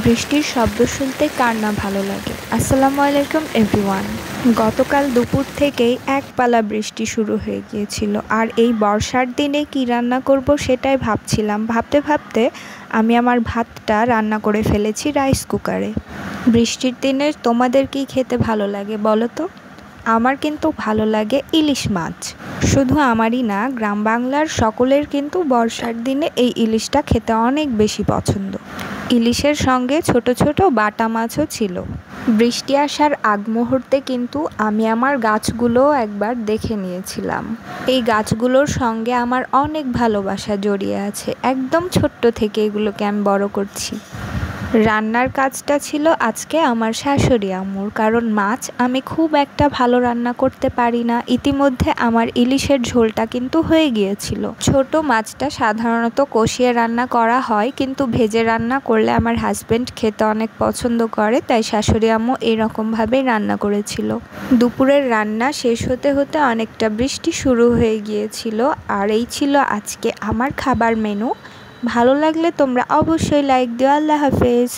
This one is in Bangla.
বৃষ্টির শব্দ শুনতে কার না ভালো লাগে। আসসালামু আলাইকুম এভরিওয়ান। গতকাল দুপুর থেকেই একপালা বৃষ্টি শুরু হয়ে গিয়েছিল, আর এই বর্ষার দিনে কি রান্না করব সেটাই ভাবছিলাম। ভাবতে ভাবতে আমি আমার ভাতটা রান্না করে ফেলেছি রাইস কুকারে। বৃষ্টির দিনে তোমাদের কি খেতে ভালো লাগে বলো তো? আমার কিন্তু ভালো লাগে ইলিশ মাছ। শুধু আমারই না, গ্রাম বাংলার সকলের কিন্তু বর্ষার দিনে এই ইলিশটা খেতে অনেক বেশি পছন্দ। ইলিশের সঙ্গে ছোট ছোট বাটা মাছও ছিল। বৃষ্টি আসার আগ মুহূর্তে কিন্তু আমি আমার গাছগুলোও একবার দেখে নিয়েছিলাম। এই গাছগুলোর সঙ্গে আমার অনেক ভালোবাসা জড়িয়ে আছে। একদম ছোট্ট থেকে এগুলোকে আমি বড় করছি। রান্নার কাজটা ছিল আজকে আমার শাশুড়ি আম্মুর, কারণ মাছ আমি খুব একটা ভালো রান্না করতে পারি না। ইতিমধ্যে আমার ইলিশের ঝোলটা কিন্তু হয়ে গিয়েছিল। ছোট মাছটা সাধারণত কষিয়ে রান্না করা হয়, কিন্তু ভেজে রান্না করলে আমার হাজবেন্ড খেতে অনেক পছন্দ করে, তাই শাশুড়ি আম্মু এরকমভাবেই রান্না করেছিল। দুপুরের রান্না শেষ হতে হতে অনেকটা বৃষ্টি শুরু হয়ে গিয়েছিল, আর এই ছিল আজকে আমার খাবার মেনু। ভালো লাগলে তোমরা অবশ্যই লাইক দিও। আল্লাহ হাফেজ।